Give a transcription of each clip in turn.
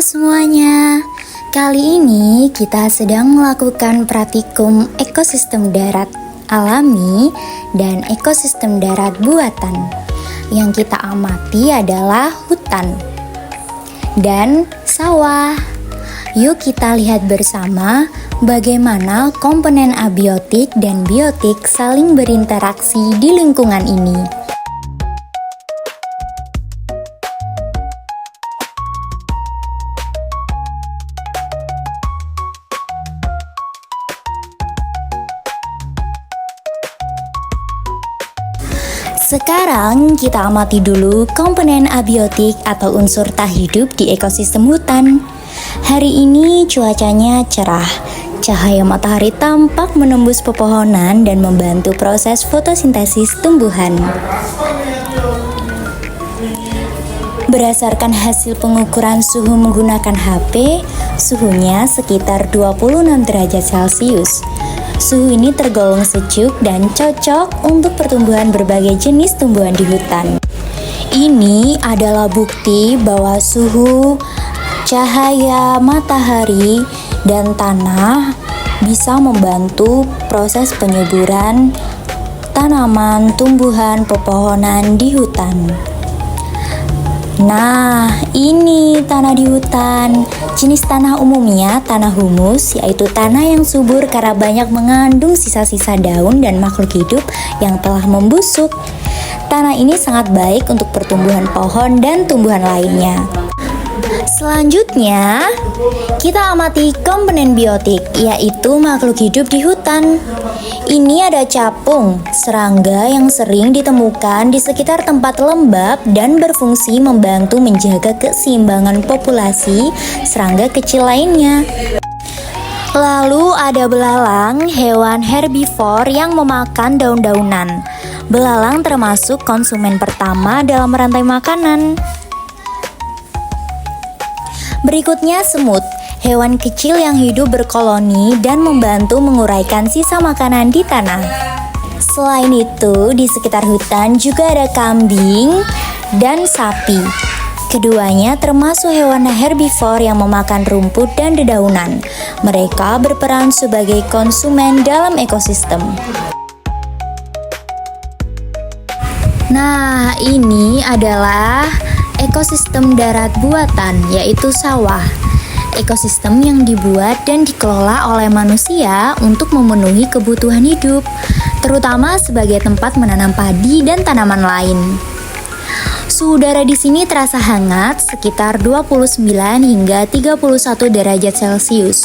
Halo semuanya, kali ini kita sedang melakukan praktikum ekosistem darat alami dan ekosistem darat buatan. Yang kita amati adalah hutan dan sawah. Yuk kita lihat bersama bagaimana komponen abiotik dan biotik saling berinteraksi di lingkungan ini. Sekarang kita amati dulu komponen abiotik atau unsur tak hidup di ekosistem hutan. Hari ini cuacanya cerah. Cahaya matahari tampak menembus pepohonan dan membantu proses fotosintesis tumbuhan. Berdasarkan hasil pengukuran suhu menggunakan HP, suhunya sekitar 26 derajat Celcius. Suhu ini tergolong sejuk dan cocok untuk pertumbuhan berbagai jenis tumbuhan di hutan. Ini adalah bukti bahwa suhu, cahaya matahari, dan tanah bisa membantu proses penyuburan tanaman, tumbuhan, pepohonan di hutan. Nah, ini tanah di hutan. Jenis tanah umumnya tanah humus, yaitu tanah yang subur karena banyak mengandung sisa-sisa daun dan makhluk hidup yang telah membusuk. Tanah ini sangat baik untuk pertumbuhan pohon dan tumbuhan lainnya. Selanjutnya, kita amati komponen biotik, yaitu makhluk hidup di hutan. Ini ada capung, serangga yang sering ditemukan di sekitar tempat lembab dan berfungsi membantu menjaga keseimbangan populasi serangga kecil lainnya. Lalu ada belalang, hewan herbivor yang memakan daun-daunan. Belalang termasuk konsumen pertama dalam rantai makanan. Berikutnya semut, hewan kecil yang hidup berkoloni dan membantu menguraikan sisa makanan di tanah. Selain itu, di sekitar hutan juga ada kambing dan sapi. Keduanya termasuk hewan herbivor yang memakan rumput dan dedaunan. Mereka berperan sebagai konsumen dalam ekosistem. Nah, ini adalah ekosistem darat buatan, yaitu sawah. Ekosistem yang dibuat dan dikelola oleh manusia untuk memenuhi kebutuhan hidup, terutama sebagai tempat menanam padi dan tanaman lain. Suhu udara di sini terasa hangat, sekitar 29 hingga 31 derajat Celcius.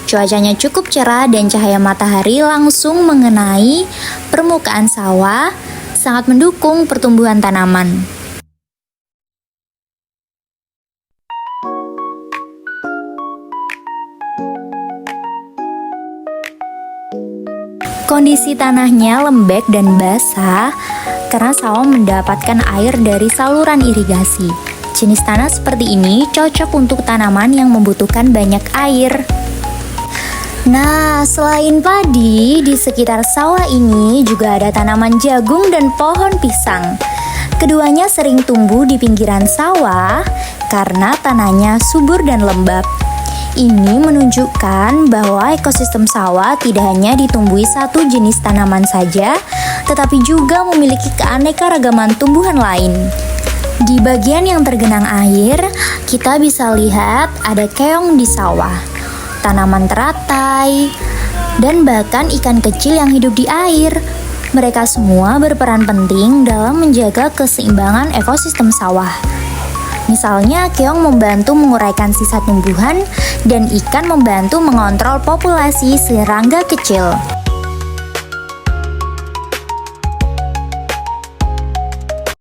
Cuacanya cukup cerah dan cahaya matahari langsung mengenai permukaan sawah, sangat mendukung pertumbuhan tanaman. Kondisi tanahnya lembek dan basah karena sawah mendapatkan air dari saluran irigasi. Jenis tanah seperti ini cocok untuk tanaman yang membutuhkan banyak air. Nah, selain padi, di sekitar sawah ini juga ada tanaman jagung dan pohon pisang. Keduanya sering tumbuh di pinggiran sawah karena tanahnya subur dan lembab. Ini menunjukkan bahwa ekosistem sawah tidak hanya ditumbuhi satu jenis tanaman saja, tetapi juga memiliki keanekaragaman tumbuhan lain. Di bagian yang tergenang air, kita bisa lihat ada keong di sawah, tanaman teratai, dan bahkan ikan kecil yang hidup di air. Mereka semua berperan penting dalam menjaga keseimbangan ekosistem sawah. Misalnya, keong membantu menguraikan sisa tumbuhan dan ikan membantu mengontrol populasi serangga kecil.